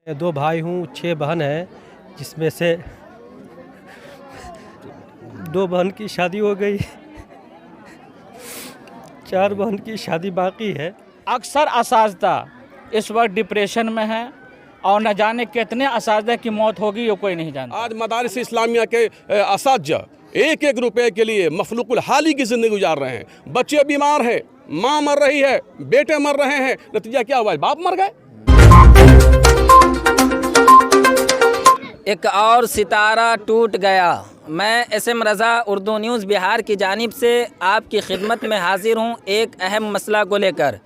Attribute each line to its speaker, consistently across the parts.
Speaker 1: मैं 2 भाई हूँ, 6 बहन हैं, जिसमें से 2 बहन की शादी हो गई, 4 बहन की शादी बाकी है।
Speaker 2: अक्सर असातिज़ा इस वक्त डिप्रेशन में हैं और न जाने कितने असातिज़ा की मौत होगी ये कोई नहीं जानता।
Speaker 3: आज मदारिस इस्लामिया के असातिज़ा एक एक रुपए के लिए मखलूकुल हाली की ज़िंदगी गुजार रहे हैं। बच्चे बीमार हैं, माँ मर रही है, बेटे मर रहे हैं, नतीजा क्या हुआ? बाप मर गए।
Speaker 4: एक और सितारा टूट गया। मैं एसएम रज़ा उर्दू न्यूज़ बिहार की जानिब से आपकी खिदमत में हाजिर हूँ एक अहम मसला को लेकर,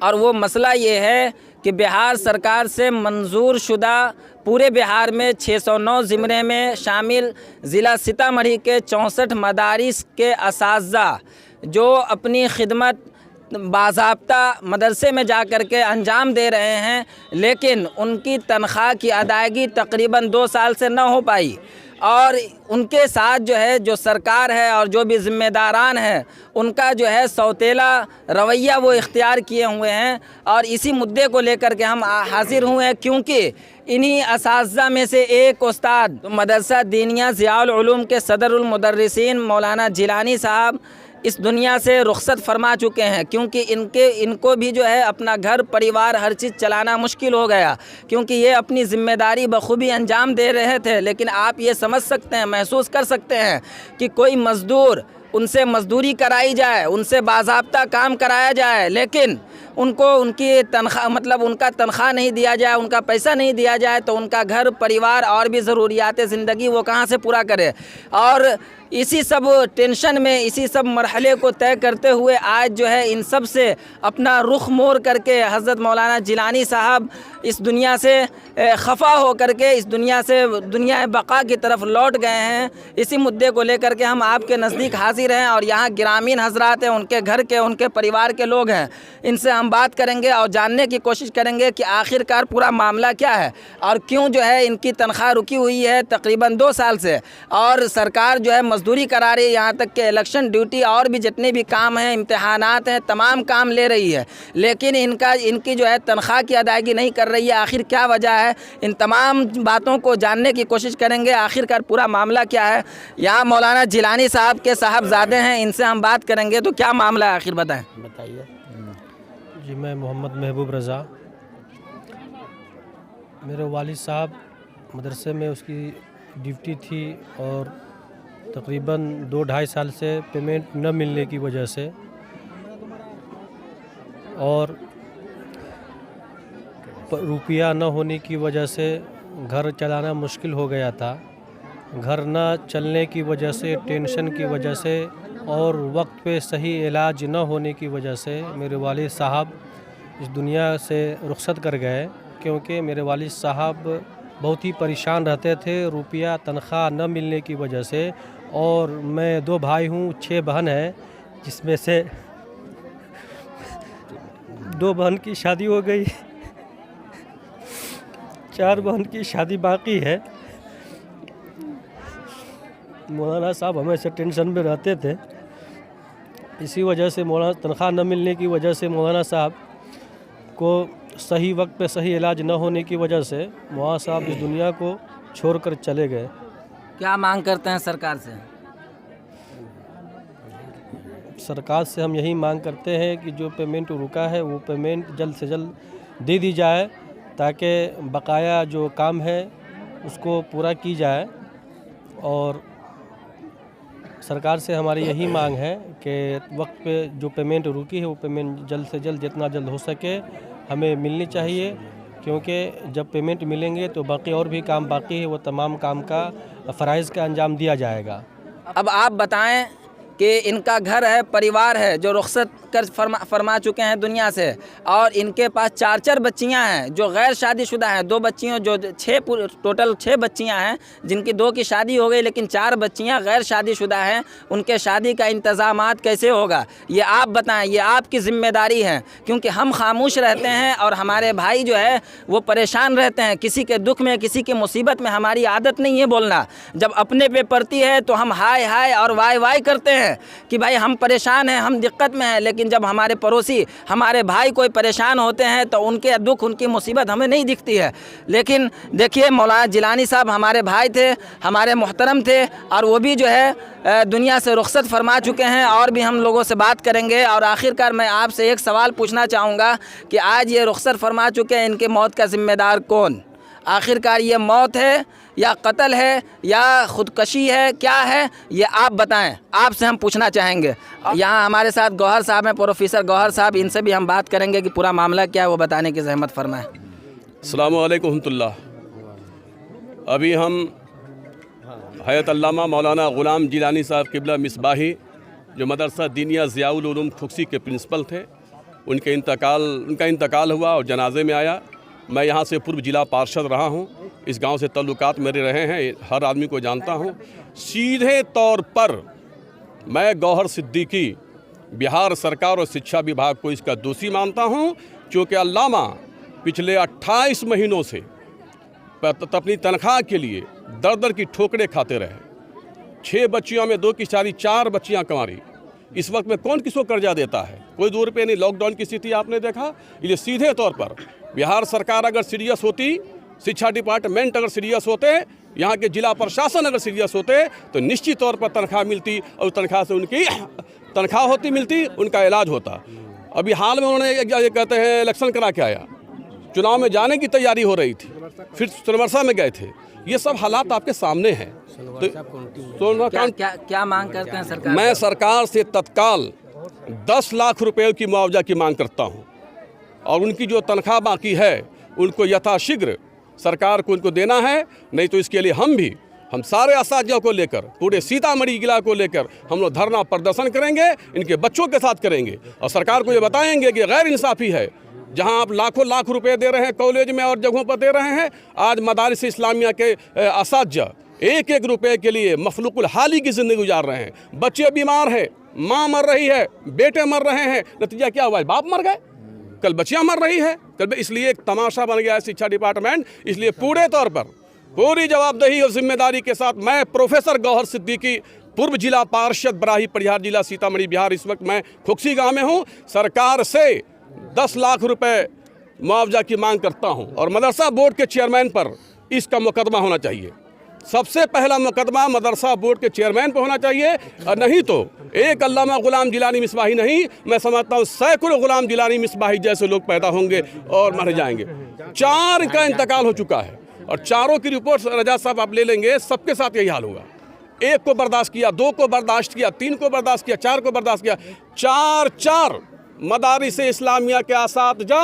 Speaker 4: और वो मसला ये है कि बिहार सरकार से मंजूर शुदा पूरे बिहार में 609 ज़िमरे में शामिल ज़िला सीतामढ़ी के 64 मदारिस के असातिज़ा जो अपनी खिदमत बाज़ाब्ता मदरसे में जा कर के अंजाम दे रहे हैं, लेकिन उनकी तनख्वाह की अदायगी तकरीबन 2 साल से न हो पाई, और उनके साथ जो है जो सरकार है और जो भी ज़िम्मेदारान हैं उनका जो है सौतेला रवैया वो इख्तियार किए हुए हैं। और इसी मुद्दे को लेकर के हम हाजिर हुए हैं, क्योंकि इन्हीं असातिज़ा में से एक उस्ताद मदरसा दीनिया ज़ियाउल उलूम के सदरुल मुदर्रिसीन मौलाना जिलानी साहब इस दुनिया से रुखसत फरमा चुके हैं, क्योंकि इनको भी जो है अपना घर परिवार हर चीज़ चलाना मुश्किल हो गया, क्योंकि ये अपनी ज़िम्मेदारी बखूबी अंजाम दे रहे थे। लेकिन आप ये समझ सकते हैं, महसूस कर सकते हैं कि कोई मज़दूर, उनसे मज़दूरी कराई जाए, उनसे बाज़ाब्ता काम कराया जाए, लेकिन उनको उनकी तनख्वाह मतलब उनका तनख्वाह नहीं दिया जाए, उनका पैसा नहीं दिया जाए, तो उनका घर परिवार और भी ज़रूरियात ज़िंदगी वो कहाँ से पूरा करे। और इसी सब टेंशन में, इसी सब मरहले को तय करते हुए आज जो है इन सब से अपना रुख मोड़ करके हज़रत मौलाना जिलानी साहब इस दुनिया से खफा हो करके इस दुनिया से दुनिया बका की तरफ लौट गए हैं। इसी मुद्दे को लेकर के हम आपके नज़दीक हाजिर हैं, और यहाँ ग्रामीण हजरात हैं, उनके घर के, उनके परिवार के लोग हैं, इनसे हम बात करेंगे और जानने की कोशिश करेंगे कि आखिरकार पूरा मामला क्या है और क्यों जो है इनकी तनख्वाह रुकी हुई है तकरीबन 2 साल से, और सरकार जो है मजदूरी करा रही है, यहाँ तक कि इलेक्शन ड्यूटी और भी जितने भी काम हैं, इम्तहानात हैं, तमाम काम ले रही है, लेकिन इनकी जो है तनख्वाह की अदायगी नहीं कर रही है। आखिर क्या वजह है, इन तमाम बातों को जानने की कोशिश करेंगे, आखिरकार पूरा मामला क्या है। यहाँ मौलाना जिलानी साहब के साहबजादे हैं, इनसे हम बात करेंगे। तो क्या मामला है आखिर बताइए।
Speaker 1: जी, मैं मोहम्मद महबूब रज़ा, मेरे वालिद साहब मदरसे में उसकी ड्यूटी थी, और तकरीबन 2-2.5 साल से पेमेंट न मिलने की वजह से और रुपया न होने की वजह से घर चलाना मुश्किल हो गया था। घर न चलने की वजह से, टेंशन की वजह से और वक्त पे सही इलाज न होने की वजह से मेरे वालिद साहब इस दुनिया से रुखसत कर गए, क्योंकि मेरे वालिद साहब बहुत ही परेशान रहते थे रुपया तनख्वाह न मिलने की वजह से। और मैं 2 भाई हूँ, 6 बहन हैं, जिसमें से 2 बहन की शादी हो गई, 4 बहन की शादी बाकी है। मौलाना साहब हमेशा टेंशन में रहते थे, इसी वजह से मौलाना तनख्वाह न मिलने की वजह से मौलाना साहब को सही वक्त पे सही इलाज न होने की वजह से मौलाना साहब इस दुनिया को छोड़कर चले गए।
Speaker 4: क्या मांग करते हैं सरकार से?
Speaker 1: सरकार से हम यही मांग करते हैं कि जो पेमेंट रुका है वो पेमेंट जल्द से जल्द दे दी जाए, ताकि बकाया जो काम है उसको पूरा की जाए। और सरकार से हमारी यही मांग है कि वक्त पे जो पेमेंट रुकी है वो पेमेंट जल्द से जल्द, जितना जल्द हो सके हमें मिलनी चाहिए, क्योंकि जब पेमेंट मिलेंगे तो बाकी और भी काम बाकी है, वो तमाम काम का फ़राइज़ का अंजाम दिया जाएगा।
Speaker 4: अब आप बताएं कि इनका घर है, परिवार है जो रुखसत कर फरमा चुके हैं दुनिया से, और इनके पास 4 बच्चियां हैं जो गैर शादीशुदा हैं। 2 बच्चियों जो टोटल 6 बच्चियां हैं, जिनकी 2 की शादी हो गई, लेकिन 4 बच्चियां गैर शादीशुदा हैं। उनके शादी का इंतज़ामात कैसे होगा, ये आप बताएं, ये आपकी ज़िम्मेदारी है, क्योंकि हम खामोश रहते हैं और हमारे भाई जो है वो परेशान रहते हैं। किसी के दुख में, किसी की मुसीबत में हमारी आदत नहीं है बोलना। जब अपने पे पड़ती है तो हम हाय हाय और वाय वाय करते हैं कि भाई हम परेशान हैं, हम दिक्कत में हैं, लेकिन लेकिन जब हमारे पड़ोसी, हमारे भाई कोई परेशान होते हैं तो उनके दुख, उनकी मुसीबत हमें नहीं दिखती है। लेकिन देखिए, मौलाना जिलानी साहब हमारे भाई थे, हमारे मोहतरम थे, और वो भी जो है दुनिया से रुखसत फरमा चुके हैं। और भी हम लोगों से बात करेंगे। और आखिरकार मैं आपसे एक सवाल पूछना चाहूँगा कि आज ये रुखसत फरमा चुके हैं, इनके मौत का ज़िम्मेदार कौन? आखिरकार ये मौत है या कत्ल है या ख़ुदकशी है, क्या है, ये आप बताएं। आपसे हम पूछना चाहेंगे। यहाँ हमारे साथ गौहर साहब हैं, प्रोफेसर गौहर साहब, इनसे भी हम बात करेंगे कि पूरा मामला क्या है, वो बताने की ज़हमत फरमाएं।
Speaker 3: अस्सलामु अलैकुम रहमतुल्लाह। अभी हम हयत अल्लामा मौलाना ग़ुलाम जिलानी साहब क़िबला मिसबाही, जो मदरसा दीनिया ज़ियाउल उलूम खुक्सी के प्रिंसिपल थे, उनका इंतकाल हुआ और जनाजे में आया। मैं यहाँ से पूर्व जिला पार्षद रहा हूँ, इस गांव से ताल्लुकात मेरे रहे हैं, हर आदमी को जानता हूँ। सीधे तौर पर मैं गौहर सिद्दीकी बिहार सरकार और शिक्षा विभाग को इसका दोषी मानता हूँ, क्योंकि अल्लामा पिछले 28 महीनों से अपनी तनख्वाह के लिए दर दर की ठोकरें खाते रहे। 6 बच्चियों में 2 की शादी, 4 बच्चियाँ कंवारी। इस वक्त में कौन किसको कर्जा देता है? कोई 2 रुपये नहीं। लॉकडाउन की स्थिति आपने देखा। ये सीधे तौर पर बिहार सरकार अगर सीरियस होती, शिक्षा डिपार्टमेंट अगर सीरियस होते, यहाँ के जिला प्रशासन अगर सीरियस होते, तो निश्चित तौर पर तनख्वाह मिलती और तनख्वाह से उनकी तनख्वाह होती, मिलती, उनका इलाज होता। अभी हाल में उन्होंने ये कहते हैं इलेक्शन करा के आया, चुनाव में जाने की तैयारी हो रही थी, फिर सोनवर्षा में गए थे। ये सब हालात आपके सामने हैं। तो
Speaker 4: क्या मांग करते हैं सरकार?
Speaker 3: मैं सरकार से तत्काल 10 लाख रुपए की मुआवजा की मांग करता हूं, और उनकी जो तनख्वाह बाकी है उनको यथाशीघ्र सरकार को उनको देना है। नहीं तो इसके लिए हम सारे असातिज़ा को लेकर, पूरे सीतामढ़ी जिला को लेकर हम लोग धरना प्रदर्शन करेंगे, इनके बच्चों के साथ करेंगे, और सरकार को ये बताएंगे कि गैर इंसाफ़ी है। जहां आप लाखों लाख रुपए दे रहे हैं कॉलेज में और जगहों पर दे रहे हैं, आज मदारिस इस्लामिया के असातिज़ा 1-1 रुपए के लिए मखलूकुल हाली की ज़िंदगी गुजार रहे हैं। बच्चे बीमार हैं, माँ मर रही है, बेटे मर रहे हैं। नतीजा क्या हुआ? बाप मर गए, कल बच्चियाँ मर रही है। कल इसलिए एक तमाशा बन गया है शिक्षा डिपार्टमेंट। इसलिए पूरे तौर पर पूरी जवाबदेही और जिम्मेदारी के साथ मैं प्रोफेसर गौहर सिद्दीकी, पूर्व जिला पार्षद बराही परिहार, जिला सीतामढ़ी, बिहार, इस वक्त मैं खुक्सी गाँव में हूँ, सरकार से 10 लाख रुपए मुआवजा की मांग करता हूं। और मदरसा बोर्ड के चेयरमैन पर इसका मुकदमा होना चाहिए। सबसे पहला मुकदमा मदरसा बोर्ड के चेयरमैन पर होना चाहिए, और नहीं तो एक अल्लामा ग़ुलाम जिलानी मिसबाही नहीं, मैं समझता हूं सैकड़ों ग़ुलाम जिलानी मिसबाही जैसे लोग पैदा होंगे और मर जाएंगे। 4 का इंतकाल हो चुका है, और 4 की रिपोर्ट रजा साहब आप ले लेंगे, सबके साथ यही हाल होगा। 1 को बर्दाश्त किया, 2 को बर्दाश्त किया, 3 को बर्दाश्त किया, 4 को बर्दाश्त किया, 4 मदारिस इस्लामिया के असातिज़ा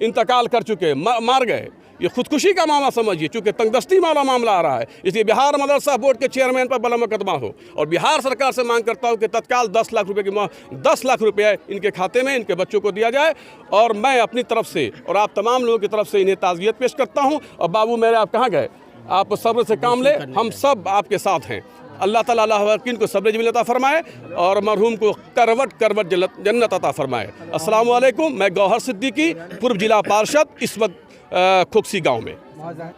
Speaker 3: इंतकाल कर चुके, मार गए। ये खुदकुशी का मामला समझिए, चूँकि तंगदस्ती वाला मामला आ रहा है, इसलिए बिहार मदरसा बोर्ड के चेयरमैन पर बड़ा मुकदमा हो। और बिहार सरकार से मांग करता हूँ कि तत्काल 10 लाख रुपए की 10 लाख रुपये इनके खाते में, इनके बच्चों को दिया जाए। और मैं अपनी तरफ से और आप तमाम लोगों की तरफ से इन्हें ताज़ियत पेश करता हूँ। और बाबू मेरे, आप कहाँ गए? आप सब्र से काम ले, हम सब आपके साथ हैं। अल्लाह ताला अल्लाह को सब्र जमील अता फरमाए और मरहूम को करवट करवट जन्नत अता फरमाए। अस्सलामु अलैकुम। मैं गौहर सिद्दीकी, पूर्व जिला पार्षद, इस वक्त खुक्सी गांव में।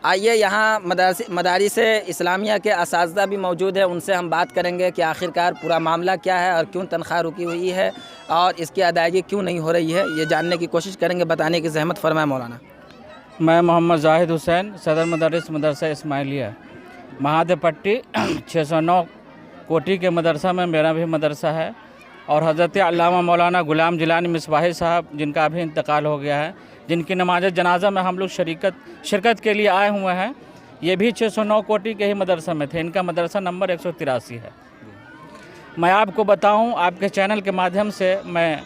Speaker 4: आइए, यहाँ मदारिस इस्लामिया के असातिज़ा भी मौजूद है, उनसे हम बात करेंगे कि आखिरकार पूरा मामला क्या है और क्यों तनख्वाह रुकी हुई है और इसकी अदायगी क्यों नहीं हो रही है, ये जानने की कोशिश करेंगे। बताने की ज़हमत फरमाए मौलाना।
Speaker 2: मैं मोहम्मद जाहिद हुसैन, सदर मदरस मदरसा इस्माइलिया महादेव पट्टी 609 कोटी के मदरसा में मेरा भी मदरसा है। और हज़रत अल्लामा मौलाना ग़ुलाम जिलानी मिसबाही साहब, जिनका अभी इंतकाल हो गया है, जिनकी नमाज जनाजा में हम लोग शिरकत के लिए आए हुए हैं, ये भी 609 कोटी के ही मदरसा में थे। इनका मदरसा नंबर 183 है। मैं आपको बताऊं, आपके चैनल के माध्यम से मैं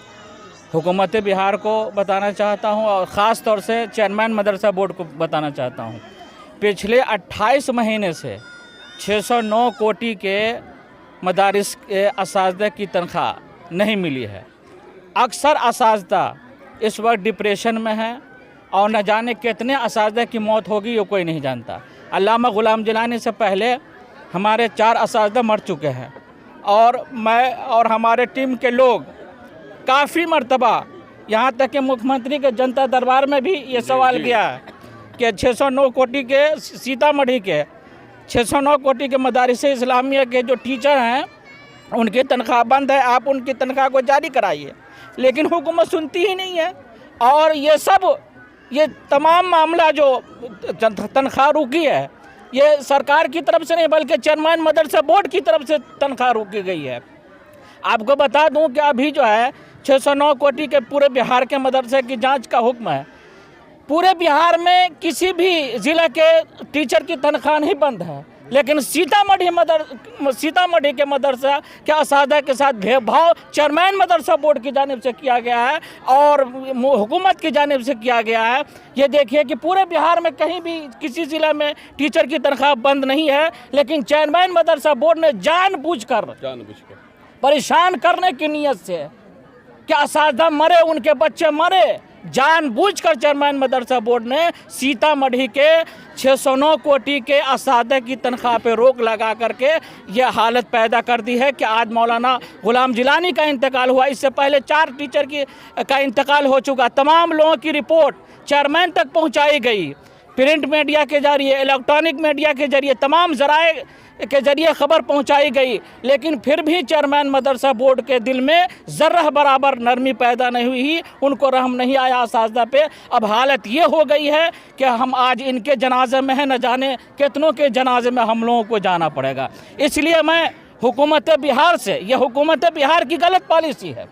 Speaker 2: हुकूमत बिहार को बताना चाहता हूं और ख़ास तौर से चेयरमैन मदरसा बोर्ड को बताना चाहता हूं। पिछले 28 महीने से 609 कोटी के मदारिस के असातिज़ा की तनख्वाह नहीं मिली है। अक्सर असातिज़ा इस वक्त डिप्रेशन में है और न जाने कितने असातिज़ा की मौत होगी ये कोई नहीं जानता। अल्लामा ग़ुलाम जिलानी से पहले हमारे 4 असातिज़ा मर चुके हैं और मैं और हमारे टीम के लोग काफ़ी मरतबा, यहाँ तक कि मुख्यमंत्री के जनता दरबार में भी ये सवाल किया है कि 609 कोटी के सीतामढ़ी के 609 कोटी के मदारिस इस्लामिया के जो टीचर हैं उनकी तनख्वाह बंद है, आप उनकी तनख्वाह को जारी कराइए। लेकिन हुकूमत सुनती ही नहीं है। और ये तमाम मामला जो तनख्वाह रुकी है, ये सरकार की तरफ से नहीं बल्कि चेयरमैन मदरसा बोर्ड की तरफ से तनख्वाह रोकी गई है। आपको बता दूं कि अभी जो है 609 कोटी के पूरे बिहार के मदरसे की जांच का हुक्म है। पूरे बिहार में किसी भी ज़िले के टीचर की तनख्वाह नहीं बंद है, लेकिन सीतामढ़ी के मदरसा के असादा के साथ भेदभाव चेयरमैन मदरसा बोर्ड की जानिब से किया गया है और हुकूमत की जानिब से किया गया है। ये देखिए कि पूरे बिहार में कहीं भी किसी ज़िले में टीचर की तनख्वाह बंद नहीं है, लेकिन चेयरमैन मदरसा बोर्ड ने जानबूझकर परेशान करने की नीयत से कि असादा मरे, उनके बच्चे मरे, जानबूझकर चेयरमैन मदरसा बोर्ड ने सीतामढ़ी के 609 कोटी के असादा की तनख्वाह पे रोक लगा करके ये हालत पैदा कर दी है कि आज मौलाना गुलाम जिलानी का इंतकाल हुआ। इससे पहले 4 टीचर का इंतकाल हो चुका। तमाम लोगों की रिपोर्ट चेयरमैन तक पहुंचाई गई, प्रिंट मीडिया के जरिए, इलेक्ट्रॉनिक मीडिया के जरिए, तमाम ज़राए के जरिए खबर पहुंचाई गई, लेकिन फिर भी चेयरमैन मदरसा बोर्ड के दिल में ज़र्रा बराबर नरमी पैदा नहीं हुई, उनको रहम नहीं आया असातिज़ा पे। अब हालत ये हो गई है कि हम आज इनके जनाजे में हैं, न जाने कितनों के जनाजे में हम लोगों को जाना पड़ेगा। इसलिए मैं हुकूमत बिहार से, ये हुकूमत बिहार की गलत पॉलिसी है,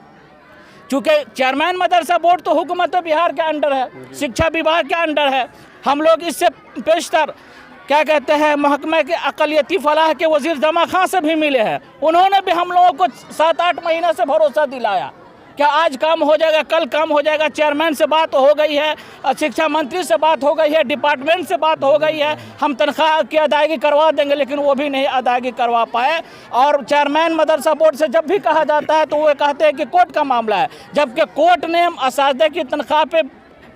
Speaker 2: चूँकि चेयरमैन मदरसा बोर्ड तो हुकूमत बिहार के अंडर है, शिक्षा विभाग के अंडर है। हम लोग इससे पेशतर क्या कहते हैं महकमे के अक़लियती फलाह के वज़ीर जमा खां से भी मिले हैं। उन्होंने भी हम लोगों को 7-8 महीने से भरोसा दिलाया कि आज काम हो जाएगा, कल काम हो जाएगा। चेयरमैन से बात हो गई है, शिक्षा मंत्री से बात हो गई है, डिपार्टमेंट से बात हो गई है, हम तनख्वाह की अदायगी करवा देंगे, लेकिन वो भी नहीं अदायगी करवा पाए। और चेयरमैन मदरसा बोर्ड से जब भी कहा जाता है तो वो कहते हैं कि कोर्ट का मामला है, जबकि कोर्ट ने असातिज़ा की तनख्वाह पे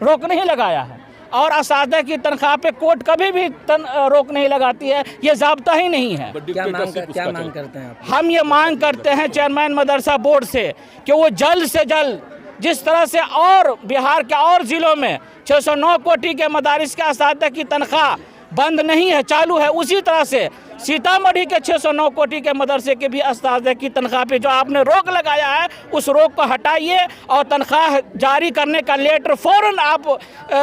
Speaker 2: रोक नहीं लगाया है और असातिज़ा की तनख्वाह पे कोर्ट कभी भी रोक नहीं लगाती है, ये ज़ाब्ता ही नहीं है।
Speaker 4: क्या मांग करते हैं आप?
Speaker 2: हम ये मांग करते हैं चेयरमैन मदरसा बोर्ड से कि वो जल्द से जल्द, जिस तरह से और बिहार के और ज़िलों में 609 कोटी के मदारिस के असातिज़ा की तनख्वाह बंद नहीं है, चालू है, उसी तरह से सीतामढ़ी के 609 कोटी के मदरसे के भी असातिज़ा की तनख्वाह पे जो आपने रोक लगाया है, उस रोक को हटाइए और तनख्वाह जारी करने का लेटर फ़ौरन आप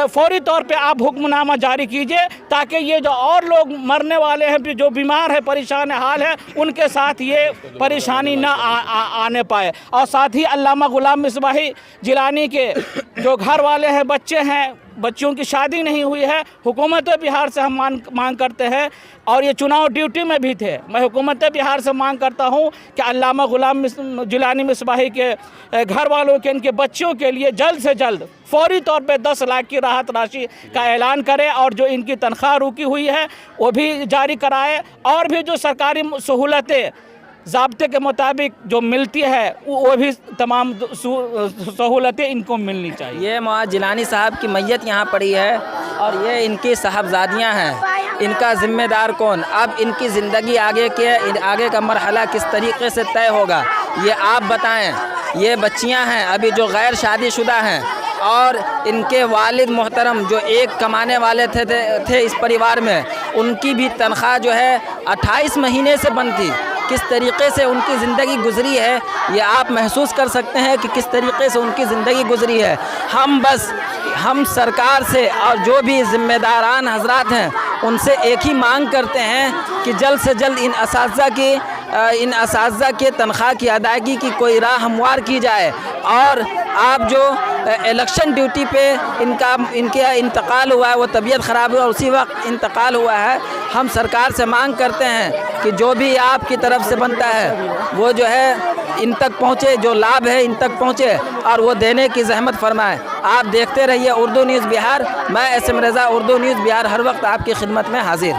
Speaker 2: फौरी तौर पे आप हुक्मनामा जारी कीजिए, ताकि ये जो और लोग मरने वाले हैं, जो बीमार है, परेशान हाल है, उनके साथ ये परेशानी ना आने पाए। और साथ ही अल्लामा गुलाम मिसबाही जिलानी के जो घर वाले हैं, बच्चे हैं, बच्चों की शादी नहीं हुई है, हुकूमत बिहार से हम मांग करते हैं, और ये चुनाव ड्यूटी में भी थे। मैं हुकूमत बिहार से मांग करता हूँ कि अल्लामा गुलाम जिलानी मिसबाही के घर वालों के, इनके बच्चों के लिए जल्द से जल्द फौरी तौर पे 10 लाख की राहत राशि का ऐलान करें और जो इनकी तनख्वाह रुकी हुई है वो भी जारी कराए, और भी जो सरकारी सहूलतें ज़ाब्ते के मुताबिक जो मिलती है वो भी तमाम सहूलतें इनको मिलनी चाहिए।
Speaker 4: ये मुआज़ जिलानी साहब की मैयत यहाँ पड़ी है और ये इनकी साहबजादियाँ हैं, इनका ज़िम्मेदार कौन? अब इनकी ज़िंदगी आगे का मरहला किस तरीके से तय होगा, ये आप बताएं। ये बच्चियाँ हैं अभी जो गैर शादीशुदा हैं, और इनके वालिद मोहतरम जो एक कमाने वाले थे इस परिवार में, उनकी भी तनख्वाह जो है 28 महीने से बंद थी। किस तरीके से उनकी ज़िंदगी गुजरी है ये आप महसूस कर सकते हैं कि किस तरीके से उनकी ज़िंदगी गुजरी है। हम सरकार से और जो भी ज़िम्मेदारान हजरात हैं उनसे एक ही मांग करते हैं कि जल्द से जल्द इन असातिज़ा के तनख्वाह की अदायगी की कोई राह हमवार की जाए। और आप जो इलेक्शन ड्यूटी पे इनके इंतकाल हुआ है, वो तबीयत ख़राब हुआ, उसी वक्त इंतकाल हुआ है, हम सरकार से मांग करते हैं कि जो भी आपकी तरफ से बनता है वो जो है इन तक पहुँचे, जो लाभ है इन तक पहुँचे और वो देने की ज़हमत फरमाएं। आप देखते रहिए उर्दू न्यूज़ बिहार। मैं SM रज़ा, उर्दू न्यूज़ बिहार, हर वक्त आपकी खिदमत में हाजिर।